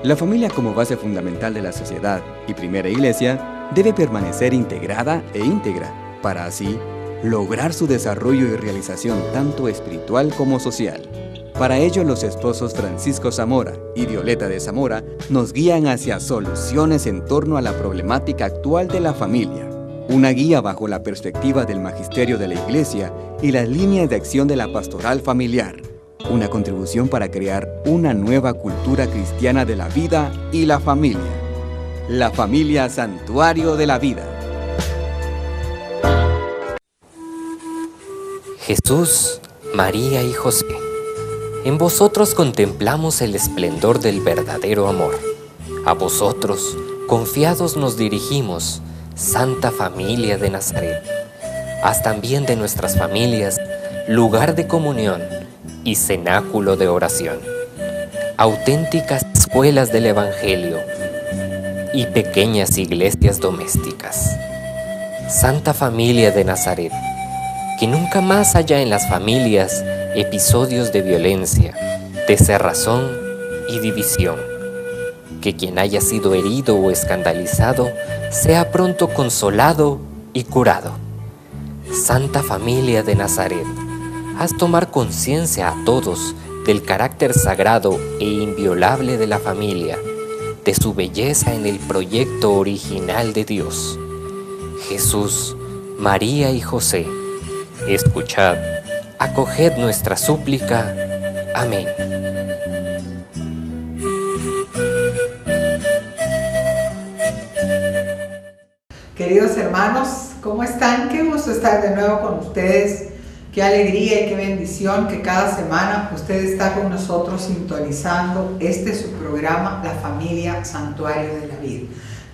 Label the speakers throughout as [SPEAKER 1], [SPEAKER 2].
[SPEAKER 1] La familia como base fundamental de la sociedad y primera iglesia debe permanecer integrada e íntegra para así lograr su desarrollo y realización tanto espiritual como social. Para ello, los esposos Francisco Zamora y Violeta de Zamora nos guían hacia soluciones en torno a la problemática actual de la familia. Una guía bajo la perspectiva del magisterio de la Iglesia y las líneas de acción de la pastoral familiar. Una contribución para crear una nueva cultura cristiana de la vida y la familia. La familia Santuario de la Vida.
[SPEAKER 2] Jesús, María y José, en vosotros contemplamos el esplendor del verdadero amor. A vosotros, confiados nos dirigimos, Santa Familia de Nazaret. Haz también de nuestras familias lugar de comunión y cenáculo de oración, auténticas escuelas del Evangelio y pequeñas iglesias domésticas. Santa Familia de Nazaret, que nunca más haya en las familias episodios de violencia, de cerrazón y división. Que quien haya sido herido o escandalizado sea pronto consolado y curado. Santa Familia de Nazaret, haz tomar conciencia a todos del carácter sagrado e inviolable de la familia, de su belleza en el proyecto original de Dios. Jesús, María y José, escuchad, acoged nuestra súplica. Amén.
[SPEAKER 3] Queridos hermanos, ¿cómo están? Qué gusto estar de nuevo con ustedes. Qué alegría y qué bendición que cada semana usted está con nosotros sintonizando este su programa, La Familia Santuario de la Vida.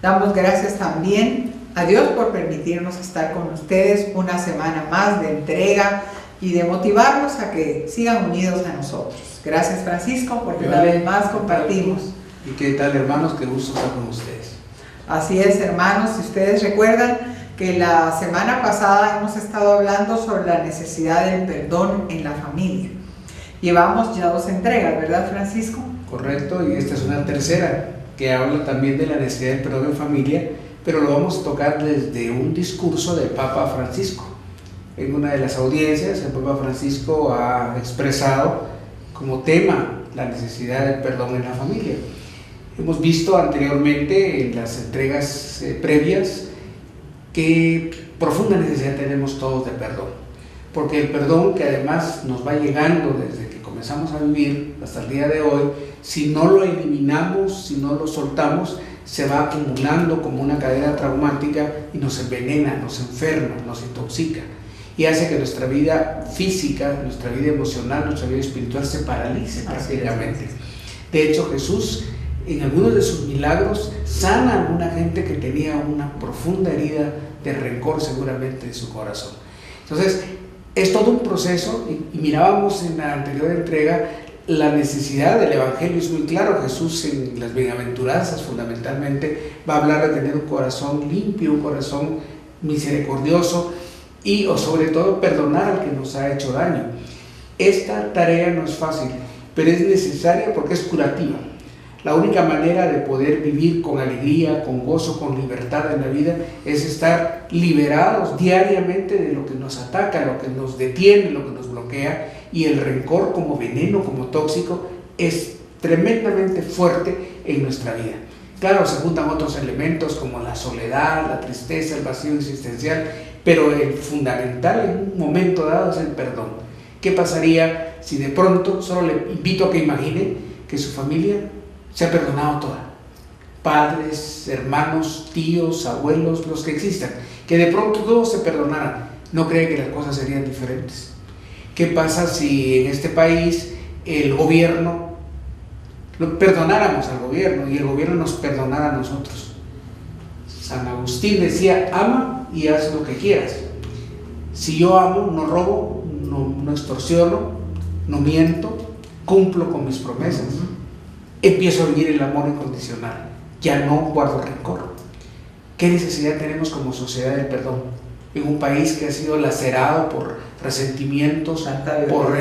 [SPEAKER 3] Damos gracias también a Dios por permitirnos estar con ustedes una semana más de entrega y de motivarlos a que sigan unidos a nosotros. Gracias, Francisco, porque una vez más compartimos.
[SPEAKER 4] ¿Y qué tal, hermanos? Qué gusto estar con ustedes.
[SPEAKER 3] Así es, hermanos, si ustedes recuerdan que la semana pasada hemos estado hablando sobre la necesidad del perdón en la familia. Llevamos ya 2 entregas, ¿verdad, Francisco?
[SPEAKER 4] Correcto, y esta es una tercera que habla también de la necesidad del perdón en familia, pero lo vamos a tocar desde un discurso del Papa Francisco. En una de las audiencias, el Papa Francisco ha expresado como tema la necesidad del perdón en la familia. Hemos visto anteriormente en las entregas previas qué profunda necesidad tenemos todos de perdón, porque el perdón, que además nos va llegando desde que comenzamos a vivir hasta el día de hoy, si no lo eliminamos, si no lo soltamos, se va acumulando como una cadena traumática y nos envenena, nos enferma, nos intoxica y hace que nuestra vida física, nuestra vida emocional, nuestra vida espiritual se paralice prácticamente. De hecho, Jesús en algunos de sus milagros sana a alguna gente que tenía una profunda herida de rencor seguramente de su corazón. Entonces es todo un proceso y mirábamos en la anterior entrega la necesidad del Evangelio. Es muy claro, Jesús en las bienaventuranzas fundamentalmente va a hablar de tener un corazón limpio, un corazón misericordioso y o sobre todo perdonar al que nos ha hecho daño. Esta tarea no es fácil, pero es necesaria porque es curativa. La única manera de poder vivir con alegría, con gozo, con libertad en la vida es estar liberados diariamente de lo que nos ataca, lo que nos detiene, lo que nos bloquea, y el rencor como veneno, como tóxico, es tremendamente fuerte en nuestra vida. Claro, se juntan otros elementos como la soledad, la tristeza, el vacío existencial, pero el fundamental en un momento dado es el perdón. ¿Qué pasaría si de pronto, solo le invito a que imagine que su familia se ha perdonado toda? Padres, hermanos, tíos, abuelos, los que existan, que de pronto todos se perdonaran. ¿No cree que las cosas serían diferentes? ¿Qué pasa si en este país el gobierno, perdonáramos al gobierno y el gobierno nos perdonara a nosotros? San Agustín decía, ama y haz lo que quieras. Si yo amo, no robo, no extorsiono, no miento, cumplo con mis promesas, empiezo a vivir el amor incondicional, ya no guardo rencor. ¿Qué necesidad tenemos como sociedad del perdón? En un país que ha sido lacerado por resentimientos, por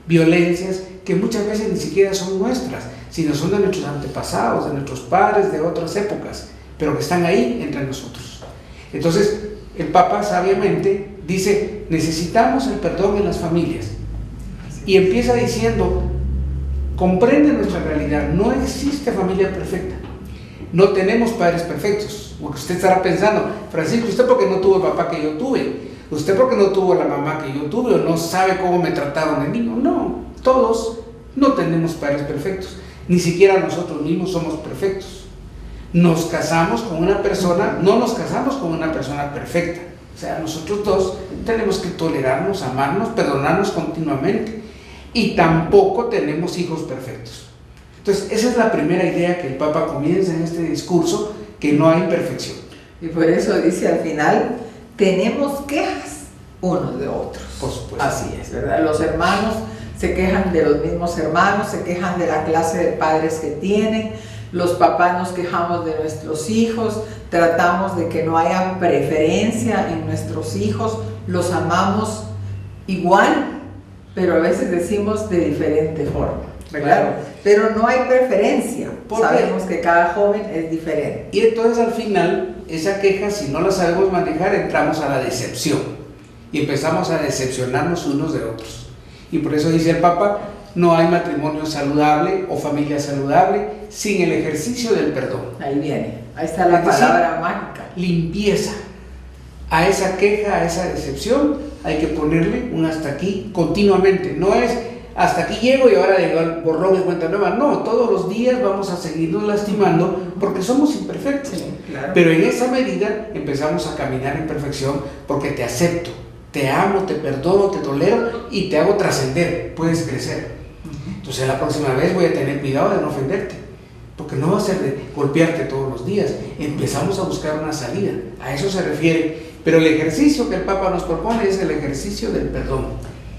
[SPEAKER 4] violencias que muchas veces ni siquiera son nuestras, sino son de nuestros antepasados, de nuestros padres, de otras épocas, pero que están ahí entre nosotros. Entonces, el Papa sabiamente dice, necesitamos el perdón en las familias. Y empieza diciendo, comprende nuestra realidad, no existe familia perfecta, no tenemos padres perfectos. Porque usted estará pensando, Francisco, ¿usted por qué no tuvo el papá que yo tuve? ¿Usted por qué no tuvo la mamá que yo tuve? ¿O no sabe cómo me trataron de niño? No, todos no tenemos padres perfectos, ni siquiera nosotros mismos somos perfectos. Nos casamos con una persona, no nos casamos con una persona perfecta. O sea, nosotros dos tenemos que tolerarnos, amarnos, perdonarnos continuamente. Y tampoco tenemos hijos perfectos. Entonces, esa es la primera idea que el Papa comienza en este discurso, que no hay perfección.
[SPEAKER 3] Y por eso dice al final, tenemos quejas unos de otros.
[SPEAKER 4] Por supuesto.
[SPEAKER 3] Así es, ¿verdad? Los hermanos se quejan de los mismos hermanos, se quejan de la clase de padres que tienen, los papás nos quejamos de nuestros hijos, tratamos de que no haya preferencia en nuestros hijos, los amamos igual, pero a veces decimos de diferente forma, ¿verdad? Claro. Pero no hay preferencia, sabemos que cada joven es diferente.
[SPEAKER 4] Y entonces al final, esa queja, si no la sabemos manejar, entramos a la decepción y empezamos a decepcionarnos unos de otros. Y por eso dice el Papa, no hay matrimonio saludable o familia saludable sin el ejercicio del perdón.
[SPEAKER 3] Ahí viene, ahí está la palabra mágica.
[SPEAKER 4] Limpieza. A esa queja, a esa decepción, hay que ponerle un hasta aquí continuamente. No es hasta aquí llego y ahora llegó el borrón y cuenta nueva. No, todos los días vamos a seguirnos lastimando porque somos imperfectos.
[SPEAKER 3] Sí, claro.
[SPEAKER 4] Pero en esa medida empezamos a caminar en perfección porque te acepto, te amo, te perdono, te tolero y te hago trascender, puedes crecer. Entonces la próxima vez voy a tener cuidado de no ofenderte, porque no va a ser de golpearte todos los días. Empezamos a buscar una salida, a eso se refiere. Pero el ejercicio que el Papa nos propone es el ejercicio del perdón.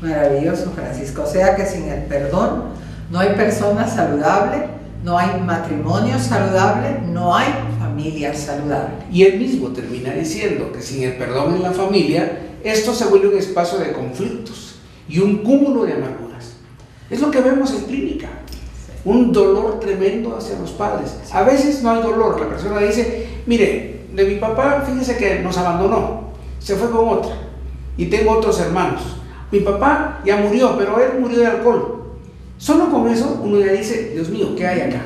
[SPEAKER 3] Maravilloso, Francisco. O sea que sin el perdón no hay persona saludable, no hay matrimonio saludable, no hay familia saludable.
[SPEAKER 4] Y él mismo termina diciendo que sin el perdón en la familia, esto se vuelve un espacio de conflictos y un cúmulo de amarguras. Es lo que vemos en clínica, un dolor tremendo hacia los padres. A veces no hay dolor, la persona dice, mire, de mi papá, fíjese que nos abandonó, se fue con otra, y tengo otros hermanos. Mi papá ya murió, pero él murió de alcohol. Solo con eso uno ya dice, Dios mío, ¿qué hay acá?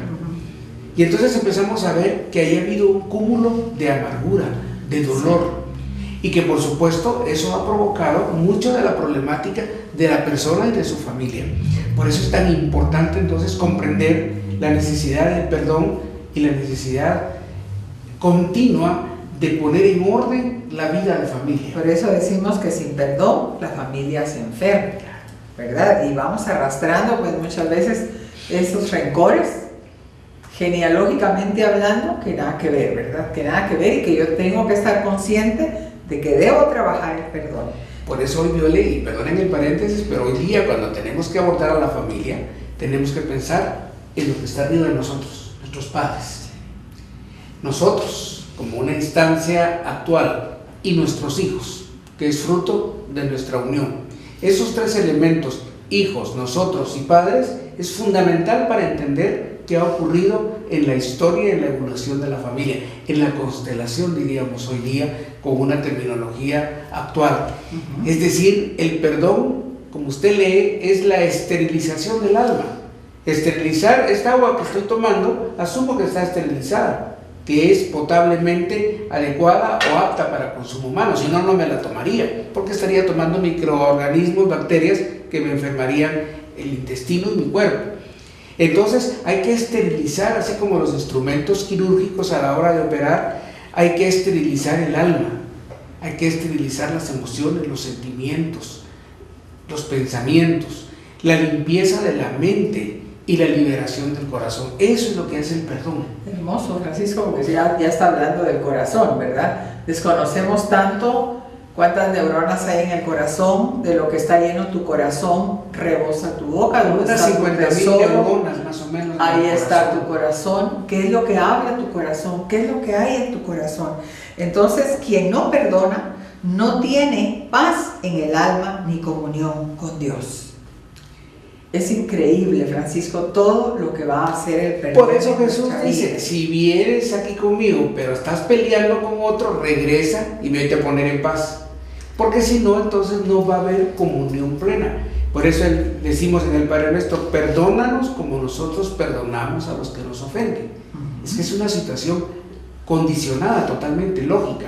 [SPEAKER 4] Y entonces empezamos a ver que ahí ha habido un cúmulo de amargura, de dolor, y que por supuesto eso ha provocado mucho de la problemática de la persona y de su familia. Por eso es tan importante entonces comprender la necesidad del perdón y la necesidad continua de poner en orden la vida de familia.
[SPEAKER 3] Por eso decimos que sin perdón la familia se enferma, ¿verdad? Y vamos arrastrando pues muchas veces esos rencores, genealógicamente hablando, que nada que ver, ¿verdad? Que nada que ver y que yo tengo que estar consciente de que debo trabajar el perdón.
[SPEAKER 4] Por eso hoy, Viole, y perdonen el paréntesis, pero hoy día cuando tenemos que abordar a la familia, tenemos que pensar en lo que está arriba de nosotros, nuestros padres. Nosotros, como una instancia actual, y nuestros hijos, que es fruto de nuestra unión. Esos tres elementos, hijos, nosotros y padres, es fundamental para entender qué ha ocurrido en la historia y en la evolución de la familia, en la constelación, diríamos hoy día, con una terminología actual. Es decir, el perdón, como usted lee, es la esterilización del alma. Esterilizar esta agua que estoy tomando, asumo que está esterilizada, que es potablemente adecuada o apta para consumo humano, si no, no me la tomaría, porque estaría tomando microorganismos, bacterias que me enfermarían el intestino y mi cuerpo. Entonces hay que esterilizar, así como los instrumentos quirúrgicos a la hora de operar, hay que esterilizar el alma, hay que esterilizar las emociones, los sentimientos, los pensamientos, la limpieza de la mente y la liberación del corazón. Eso es lo que hace el perdón.
[SPEAKER 3] Hermoso, Francisco, porque ya está hablando del corazón, ¿verdad? Desconocemos tanto cuántas neuronas hay en el corazón, de lo que está lleno tu corazón, rebosa tu boca, donde
[SPEAKER 4] unas
[SPEAKER 3] está tu
[SPEAKER 4] 50.000
[SPEAKER 3] tesoro,
[SPEAKER 4] neuronas más o menos.
[SPEAKER 3] ahí está tu corazón. ¿Qué es lo que habla tu corazón? ¿Qué es lo que hay en tu corazón? Entonces, quien no perdona, no tiene paz en el alma ni comunión con Dios. Es increíble, Francisco, todo lo que va a hacer el perdón.
[SPEAKER 4] Por eso Jesús
[SPEAKER 3] en nuestra
[SPEAKER 4] dice,
[SPEAKER 3] vida.
[SPEAKER 4] si vienes aquí conmigo, pero estás peleando con otro, regresa y vete a poner en paz. Porque si no, entonces no va a haber comunión plena. Por eso decimos en el Padre Nuestro, perdónanos como nosotros perdonamos a los que nos ofenden. Es que es una situación condicionada, totalmente lógica.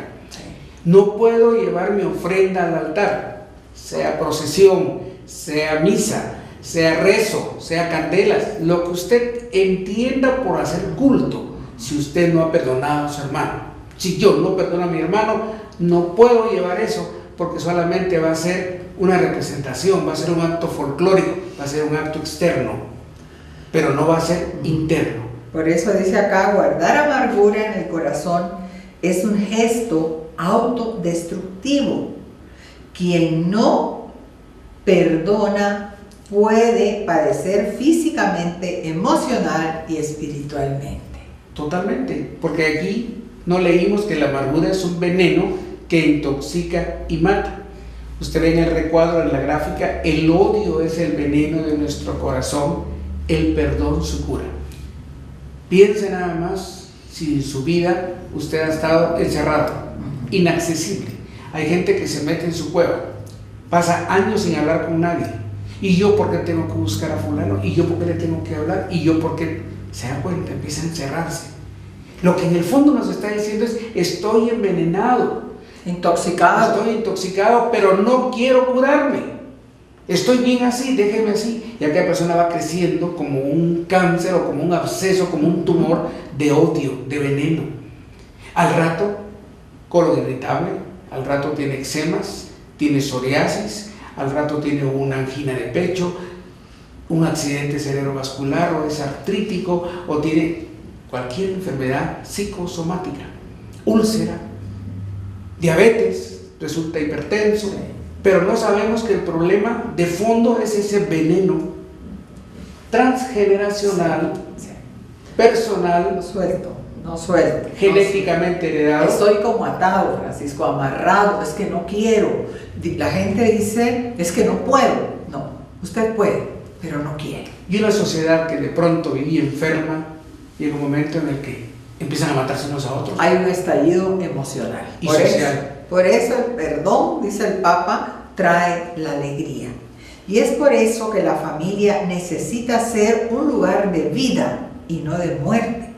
[SPEAKER 4] No puedo llevar mi ofrenda al altar, sea procesión, sea misa, sea rezo, sea candelas, lo que usted entienda por hacer culto, si usted no ha perdonado a su hermano. Si yo no perdono a mi hermano, no puedo llevar eso, porque solamente va a ser una representación, va a ser un acto folclórico, va a ser un acto externo, pero no va a ser interno.
[SPEAKER 3] Por eso dice acá, guardar amargura en el corazón es un gesto autodestructivo. Quien no perdona puede padecer físicamente, emocional y espiritualmente.
[SPEAKER 4] Totalmente, porque aquí no leímos que la amargura es un veneno que intoxica y mata. Usted ve en el recuadro, en la gráfica, el odio es el veneno de nuestro corazón, el perdón su cura. Piense nada más si en su vida usted ha estado encerrado, inaccesible. Hay gente que se mete en su cueva, pasa años sin hablar con nadie. ¿Y yo por qué tengo que buscar a fulano? ¿Y yo por qué le tengo que hablar? ¿Y yo por qué? Se da cuenta, empieza a encerrarse. Lo que en el fondo nos está diciendo es, estoy envenenado.
[SPEAKER 3] Intoxicado.
[SPEAKER 4] Estoy intoxicado, pero no quiero curarme. Estoy bien así, déjeme así. Y aquella persona va creciendo como un cáncer o como un absceso, como un tumor de odio, de veneno. Al rato, colon irritable, al rato tiene eczemas, tiene psoriasis, al rato tiene una angina de pecho, un accidente cerebrovascular o es artrítico o tiene cualquier enfermedad psicosomática, úlcera, diabetes, resulta hipertenso, pero no sabemos que el problema de fondo es ese veneno transgeneracional, personal,
[SPEAKER 3] no suelto,
[SPEAKER 4] genéticamente heredado.
[SPEAKER 3] Estoy como atado, Francisco, amarrado, es que no quiero. La gente dice, es que no puedo. No, usted puede, pero no quiere.
[SPEAKER 4] Y una sociedad que de pronto vivía enferma, llega un momento en el que empiezan a matarse unos a otros.
[SPEAKER 3] Hay un estallido emocional
[SPEAKER 4] Y social.
[SPEAKER 3] Por eso el perdón, dice el Papa, trae la alegría. Y es por eso que la familia necesita ser un lugar de vida y no de muerte.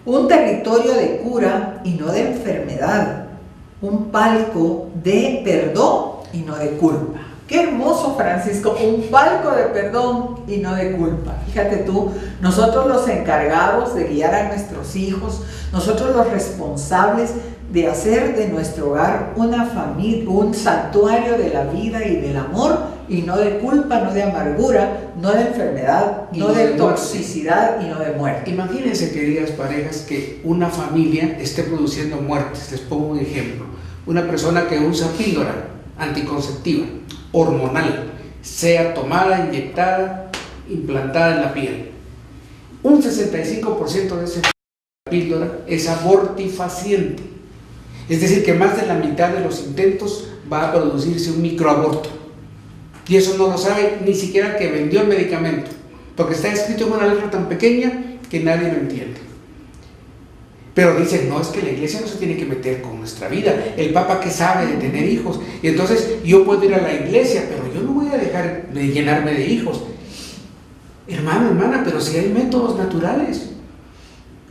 [SPEAKER 3] Un territorio de cura y no de enfermedad. Un palco de perdón y no de culpa. Qué hermoso, Francisco, un palco de perdón y no de culpa. Fíjate tú, nosotros los encargados de guiar a nuestros hijos, nosotros los responsables de hacer de nuestro hogar una familia, un santuario de la vida y del amor, y no de culpa, no de amargura, no de enfermedad, no de toxicidad y no de muerte.
[SPEAKER 4] Imagínense, queridas parejas, que una familia esté produciendo muertes. Les pongo un ejemplo. Una persona que usa píldora anticonceptiva, hormonal, sea tomada, inyectada, implantada en la piel. Un 65% de esa píldora es abortifaciente. Es decir, que más de la mitad de los intentos va a producirse un microaborto. Y eso no lo sabe ni siquiera el que vendió el medicamento, porque está escrito en una letra tan pequeña que nadie lo entiende. Pero dicen, no, es que la iglesia no se tiene que meter con nuestra vida. El Papa, ¿qué sabe de tener hijos? Y entonces yo puedo ir a la iglesia, pero yo no voy a dejar de llenarme de hijos. Hermano, hermana, pero si hay métodos naturales.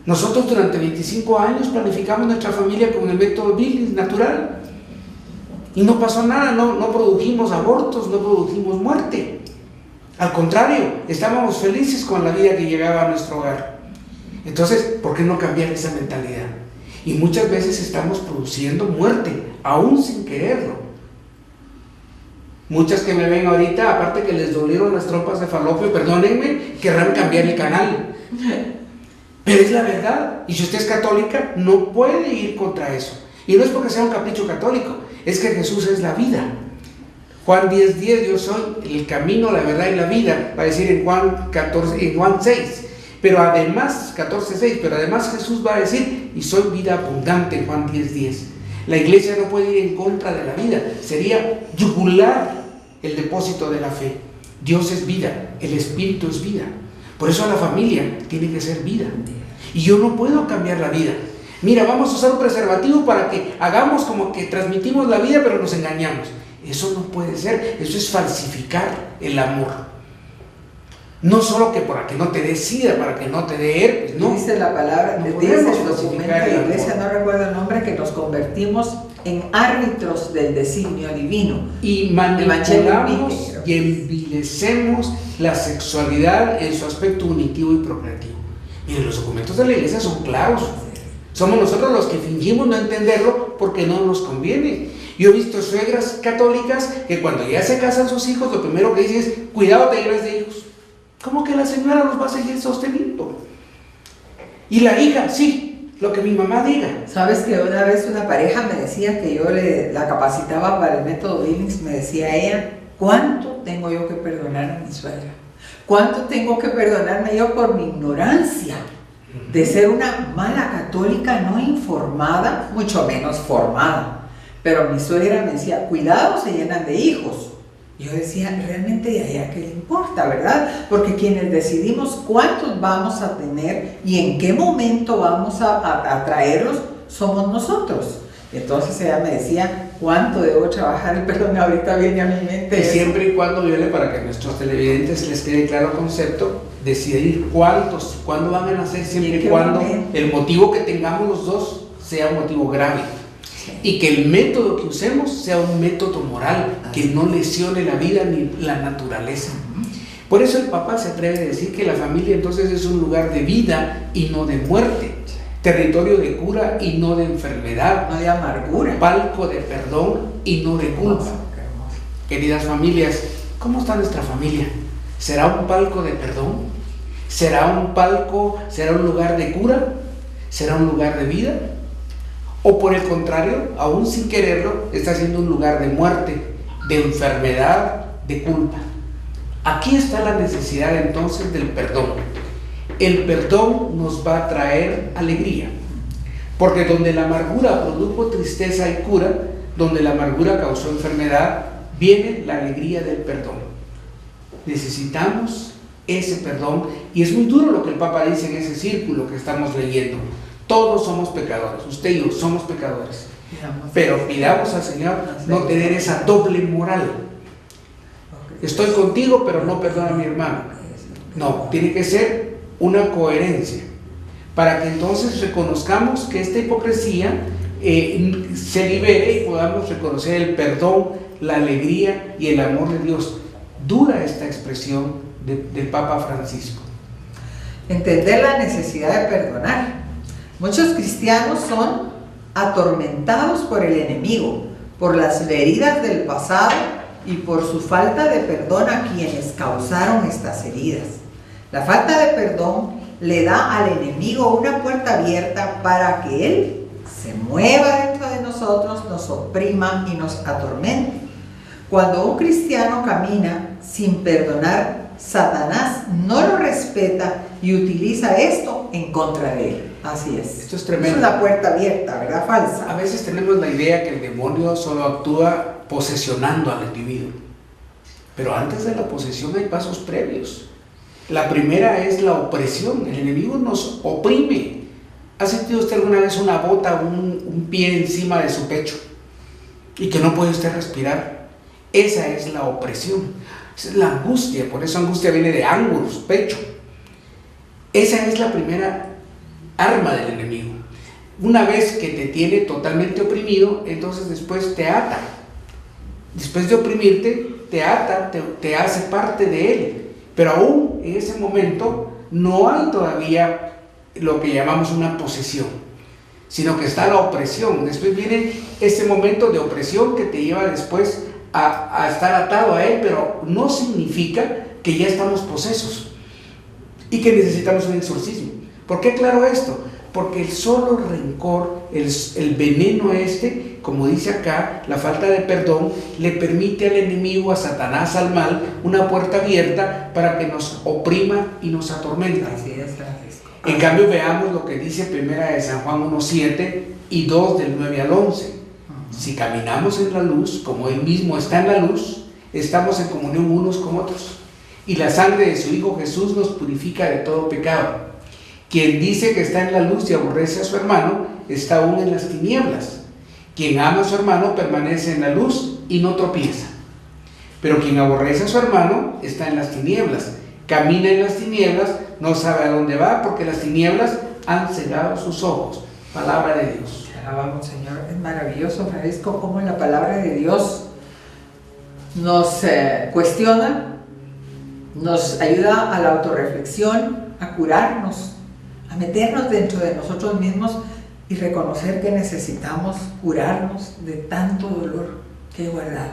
[SPEAKER 4] Nosotros durante 25 años planificamos nuestra familia con el método Billings natural. Y no pasó nada, no produjimos abortos, no produjimos muerte. Al contrario, estábamos felices con la vida que llegaba a nuestro hogar. Entonces, ¿por qué no cambiar esa mentalidad? Y muchas veces estamos produciendo muerte, aún sin quererlo. Muchas que me ven ahorita, aparte que les dolieron las trompas de falopio, perdónenme, querrán cambiar el canal. Pero es la verdad, y si usted es católica, no puede ir contra eso. Y no es porque sea un capricho católico, es que Jesús es la vida. Juan 10:10, yo soy el camino, la verdad y la vida, va a decir en Juan 6. Pero además, 14:6, pero además Jesús va a decir, y soy vida abundante en Juan 10:10. La iglesia no puede ir en contra de la vida, sería yugular el depósito de la fe. Dios es vida, el Espíritu es vida. Por eso la familia tiene que ser vida. Y yo no puedo cambiar la vida. Mira, vamos a usar un preservativo para que hagamos como que transmitimos la vida, pero nos engañamos. Eso no puede ser, eso es falsificar el amor. No solo que para que no te dé sida, para que no te dé herpes, no.
[SPEAKER 3] Dice la palabra,
[SPEAKER 4] No
[SPEAKER 3] dice el
[SPEAKER 4] podemos
[SPEAKER 3] documento
[SPEAKER 4] falsificar
[SPEAKER 3] de
[SPEAKER 4] el
[SPEAKER 3] la iglesia,
[SPEAKER 4] amor.
[SPEAKER 3] no recuerdo el nombre, que nos convertimos en árbitros del designio divino.
[SPEAKER 4] Y
[SPEAKER 3] Evangelio
[SPEAKER 4] manipulamos
[SPEAKER 3] Vitae,
[SPEAKER 4] y envilecemos la sexualidad en su aspecto unitivo y procreativo. Miren, los documentos de la iglesia son claros. Somos nosotros los que fingimos no entenderlo porque no nos conviene. Yo he visto suegras católicas que cuando ya se casan sus hijos, lo primero que dicen es: cuidado, te lleves de hijos. ¿Cómo que la señora los va a seguir sosteniendo? Y la hija, sí, lo que mi mamá diga.
[SPEAKER 3] Sabes que una vez una pareja me decía que yo la capacitaba para el método Billings, me decía ella: ¿cuánto tengo yo que perdonar a mi suegra? ¿Cuánto tengo que perdonarme yo por mi ignorancia de ser una mala católica no informada, mucho menos formada? Pero mi suegra me decía: cuidado, se llenan de hijos. Yo decía, realmente ¿y a ella qué le importa, verdad? Porque quienes decidimos cuántos vamos a tener y en qué momento vamos a traerlos somos nosotros. Y entonces ella me decía: ¿cuánto debo trabajar el perdón? Ahorita viene a mi mente
[SPEAKER 4] Y
[SPEAKER 3] eso.
[SPEAKER 4] siempre y cuando viole, para que a nuestros televidentes les quede claro el concepto, decidir cuántos, cuándo van a nacer, siempre y cuando el motivo que tengamos los dos sea un motivo grave. Y que el método que usemos sea un método moral, que no lesione la vida ni la naturaleza. Por eso el Papa se atreve a decir que la familia entonces es un lugar de vida y no de muerte, territorio de cura y no de enfermedad,
[SPEAKER 3] No de amargura.
[SPEAKER 4] palco de perdón y no de culpa. Queridas familias, ¿cómo está nuestra familia? ¿Será un palco de perdón? ¿Será un palco, será un lugar de cura? ¿Será un lugar de vida? ¿O por el contrario, aún sin quererlo, está siendo un lugar de muerte, de enfermedad, de culpa? Aquí está la necesidad entonces del perdón. El perdón nos va a traer alegría, porque donde la amargura produjo tristeza y cura, donde la amargura causó enfermedad, viene la alegría del perdón. Necesitamos ese perdón, y es muy duro lo que el Papa dice en ese círculo que estamos leyendo. Todos somos pecadores, usted y yo somos pecadores, pero pidamos al Señor no tener esa doble moral. Estoy contigo, pero no perdono a mi hermano. No, tiene que ser una coherencia, para que entonces reconozcamos que esta hipocresía se libere y podamos reconocer el perdón, la alegría y el amor de Dios. Dura esta expresión del Papa Francisco.
[SPEAKER 3] Entender la necesidad de perdonar. Muchos cristianos son atormentados por el enemigo, por las heridas del pasado y por su falta de perdón a quienes causaron estas heridas. La falta de perdón le da al enemigo una puerta abierta para que él se mueva dentro de nosotros, nos oprima y nos atormente. Cuando un cristiano camina sin perdonar, Satanás no lo respeta y utiliza esto en contra de él. Así es.
[SPEAKER 4] Esto es tremendo.
[SPEAKER 3] Es una puerta abierta, ¿verdad? Falsa.
[SPEAKER 4] A veces tenemos la idea que el demonio solo actúa posesionando al individuo, pero antes de la posesión hay pasos previos. La primera es la opresión. El enemigo nos oprime. ¿Ha sentido usted alguna vez una bota, un pie encima de su pecho y que no puede usted respirar? Esa es la opresión. Esa es la angustia. Por eso angustia viene de ángulos, pecho. Esa es la primera arma del enemigo. Una vez que te tiene totalmente oprimido, entonces después te ata. Después de oprimirte, te ata, te hace parte de él. Pero aún en ese momento no hay todavía lo que llamamos una posesión, sino que está la opresión. Después viene ese momento de opresión que te lleva después a estar atado a él, pero no significa que ya estamos posesos y que necesitamos un exorcismo. ¿Por qué aclaro esto? Porque el solo rencor, el veneno como dice acá, la falta de perdón, le permite al enemigo, a Satanás, al mal, una puerta abierta para que nos oprima y nos atormente.
[SPEAKER 3] Así es, Francisco.
[SPEAKER 4] En cambio, veamos lo que dice primera de San Juan 1:7 y 2 del 9 al 11. Si caminamos en la luz, como Él mismo está en la luz, estamos en comunión unos con otros. y la sangre de su Hijo Jesús nos purifica de todo pecado. Quien dice que está en la luz y aborrece a su hermano, está aún en las tinieblas. Quien ama a su hermano permanece en la luz y no tropieza. Pero quien aborrece a su hermano está en las tinieblas, camina en las tinieblas, no sabe a dónde va, porque las tinieblas han cegado sus ojos. Palabra de Dios.
[SPEAKER 3] Te alabamos, Señor. Es maravilloso, Francisco, cómo la palabra de Dios nos cuestiona, nos ayuda a la autorreflexión, a curarnos, a meternos dentro de nosotros mismos y reconocer que necesitamos curarnos de tanto dolor que he guardado.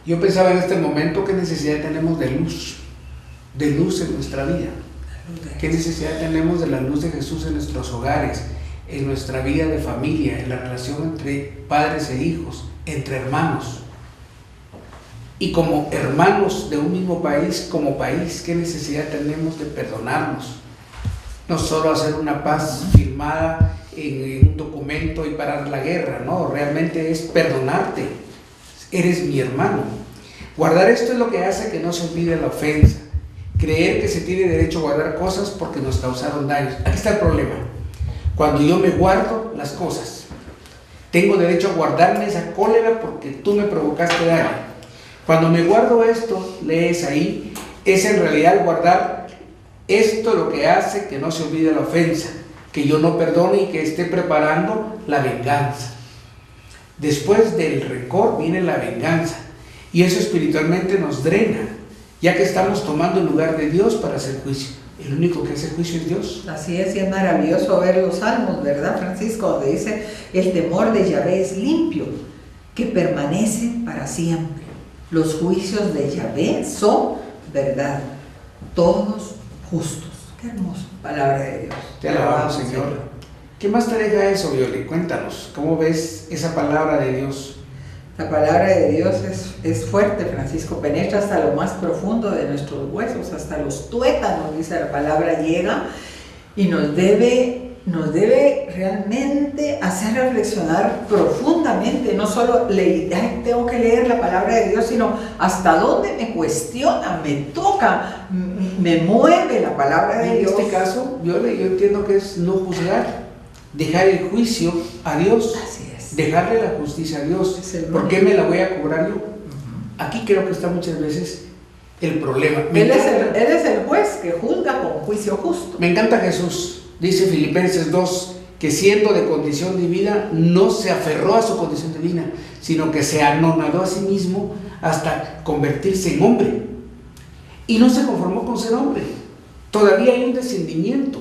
[SPEAKER 4] Yo pensaba en este momento qué necesidad tenemos de luz en nuestra vida. ¿Qué necesidad tenemos de la luz de Jesús en nuestros hogares, en nuestra vida de familia, en la relación entre padres e hijos, entre hermanos? Y como hermanos de un mismo país, como país, ¿qué necesidad tenemos de perdonarnos? No solo hacer una paz firmada en un documento y parar la guerra, no, realmente es perdonarte. Eres mi hermano. Guardar esto es lo que hace que no se olvide la ofensa. Creer que se tiene derecho a guardar cosas porque nos causaron daños. Aquí está el problema. Cuando yo me guardo las cosas, tengo derecho a guardarme esa cólera porque tú me provocaste daño. Cuando me guardo esto, lees ahí, es en realidad guardar esto lo que hace que no se olvide la ofensa, que yo no perdone y que esté preparando la venganza. Después del rencor viene la venganza y eso espiritualmente nos drena, ya que estamos tomando el lugar de Dios para hacer juicio. El único que hace juicio es Dios.
[SPEAKER 3] Así es, y es maravilloso ver los salmos, ¿verdad, Francisco? Donde dice, el temor de Yahvé es limpio, que permanece para siempre. Los juicios de Yahvé son verdad, todos justos. Qué hermoso, palabra de Dios.
[SPEAKER 4] Te alabamos, Señor. ¿Qué más te deja eso, Violi? Cuéntanos, ¿cómo ves esa palabra de Dios?
[SPEAKER 3] La palabra de Dios es fuerte, Francisco, penetra hasta lo más profundo de nuestros huesos, hasta los tuétanos, dice la palabra, llega y nos debe realmente hacer reflexionar profundamente, no solo tengo que leer la palabra de Dios, sino hasta dónde me cuestiona, me toca, me mueve la palabra de Dios.
[SPEAKER 4] En este caso, yo entiendo que es no juzgar, dejar el juicio a Dios.
[SPEAKER 3] Así es.
[SPEAKER 4] Dejarle la justicia a Dios. ¿Por qué me la voy a cobrar yo? Aquí creo que está muchas veces el problema.
[SPEAKER 3] Él es el juez que juzga con juicio justo.
[SPEAKER 4] Me encanta Jesús. Dice Filipenses 2, que siendo de condición divina, no se aferró a su condición divina, sino que se anonadó a sí mismo hasta convertirse en hombre. Y no se conformó con ser hombre. Todavía hay un descendimiento.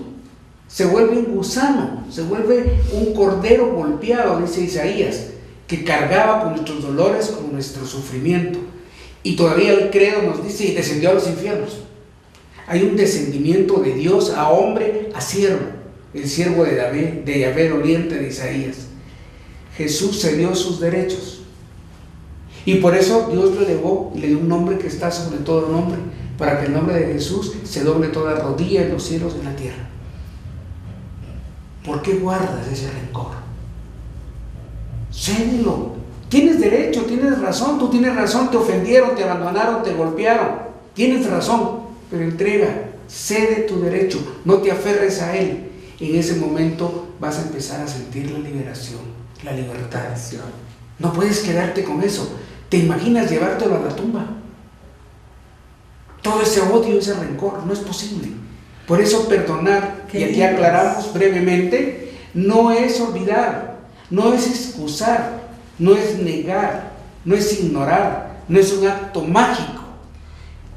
[SPEAKER 4] Se vuelve un gusano, se vuelve un cordero golpeado, dice Isaías, que cargaba con nuestros dolores, con nuestro sufrimiento. Y todavía el credo nos dice, y descendió a los infiernos. Hay un descendimiento de Dios a hombre, a siervo, el siervo de Yahvé doliente de Isaías. Jesús cedió sus derechos. Y por eso Dios lo elevó y le dio un nombre que está sobre todo nombre, para que el nombre de Jesús se doble toda rodilla en los cielos y en la tierra. ¿Por qué guardas ese rencor? Cédelo. Tienes derecho, tienes razón, tú tienes razón, te ofendieron, te abandonaron, te golpearon. Tienes razón, pero entrega, cede tu derecho, no te aferres a él. En ese momento vas a empezar a sentir la liberación, la libertad. No puedes quedarte con eso. ¿Te imaginas llevártelo a la tumba? Todo ese odio, ese rencor, no es posible. Por eso perdonar, y aquí aclaramos brevemente, no es olvidar, no es excusar, no es negar, no es ignorar, no es un acto mágico.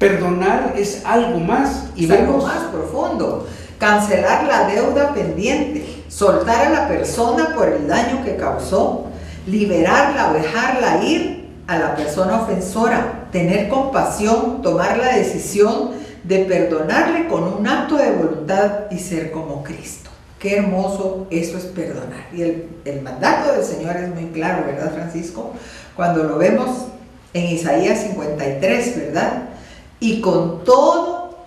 [SPEAKER 4] Perdonar es algo más y
[SPEAKER 3] es algo más profundo. Cancelar la deuda pendiente, soltar a la persona por el daño que causó, liberarla o dejarla ir a la persona ofensora, tener compasión, tomar la decisión de perdonarle con un acto de voluntad y ser como Cristo. Qué hermoso eso es perdonar. Y el mandato del Señor es muy claro, ¿verdad, Francisco? Cuando lo vemos en Isaías 53, ¿verdad? Y con todo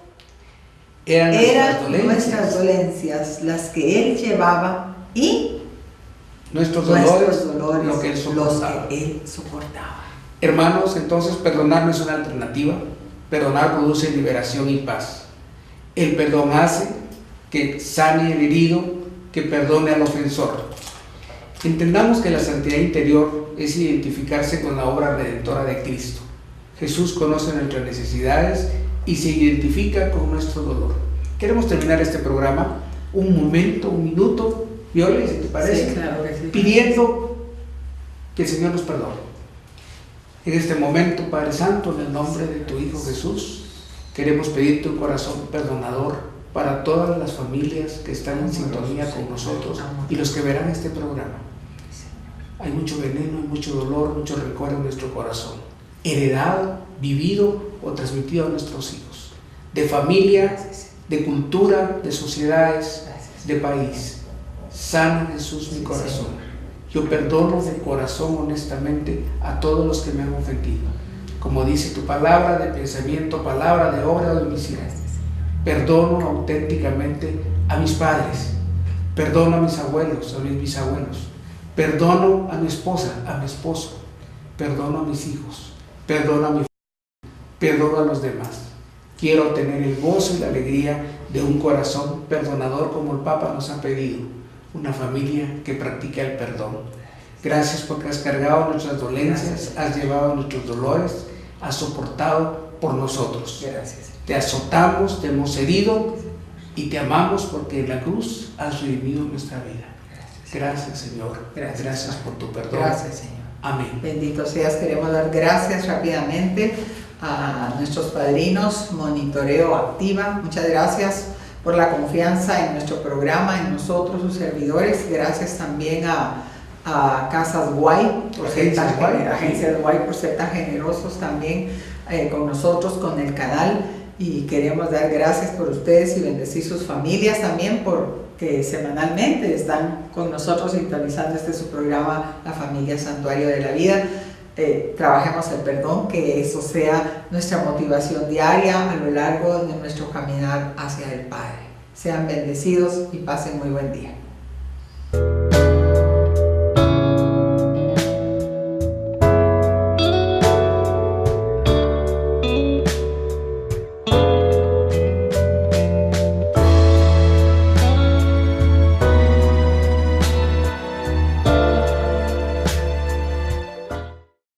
[SPEAKER 3] eran nuestras dolencias las que Él llevaba y
[SPEAKER 4] nuestros dolores
[SPEAKER 3] lo que Él soportaba.
[SPEAKER 4] Hermanos, entonces perdonar no es una alternativa. Perdonar produce liberación y paz. El perdón hace que sane el herido, que perdone al ofensor. Entendamos que la santidad interior es identificarse con la obra redentora de Cristo. Jesús conoce nuestras necesidades y se identifica con nuestro dolor. Queremos terminar este programa un minuto, Viola, si te parece,
[SPEAKER 3] sí, claro que sí,
[SPEAKER 4] pidiendo que el Señor nos perdone. En este momento, Padre Santo, en el nombre de tu Hijo Jesús, queremos pedirte un corazón perdonador para todas las familias que están en sintonía con nosotros y los que verán este programa. Hay mucho veneno, hay mucho dolor, mucho rencor en nuestro corazón, heredado, vivido o transmitido a nuestros hijos, de familia, de cultura, de sociedades, de país. Sana, Jesús, mi corazón. Yo perdono de corazón, honestamente, a todos los que me han ofendido. Como dice tu palabra, de pensamiento, palabra, de obra o de omisión. Perdono auténticamente a mis padres. Perdono a mis abuelos, a mis bisabuelos. Perdono a mi esposa, a mi esposo. Perdono a mis hijos. Perdono a mi familia. Perdono a los demás. Quiero tener el gozo y la alegría de un corazón perdonador como el Papa nos ha pedido. Una familia que practica el perdón. Gracias porque has cargado nuestras dolencias, has llevado nuestros dolores, has soportado por nosotros.
[SPEAKER 3] Gracias.
[SPEAKER 4] Te azotamos, te hemos herido y te amamos porque en la cruz has redimido nuestra vida. Gracias, Señor. Gracias por tu perdón.
[SPEAKER 3] Gracias, Señor.
[SPEAKER 4] Amén.
[SPEAKER 3] Bendito seas. Queremos dar gracias rápidamente a nuestros padrinos Monitoreo Activa. Muchas gracias por la confianza en nuestro programa, en nosotros, sus servidores. Gracias también a Casas Guay, Agencias Guay, por ser tan generosos también con nosotros, con el canal. Y queremos dar gracias por ustedes y bendecir sus familias también, porque semanalmente están con nosotros sintonizando su programa, La Familia Santuario de la Vida. Trabajemos el perdón, que eso sea nuestra motivación diaria a lo largo de nuestro caminar hacia el Padre. Sean bendecidos y pasen muy buen día.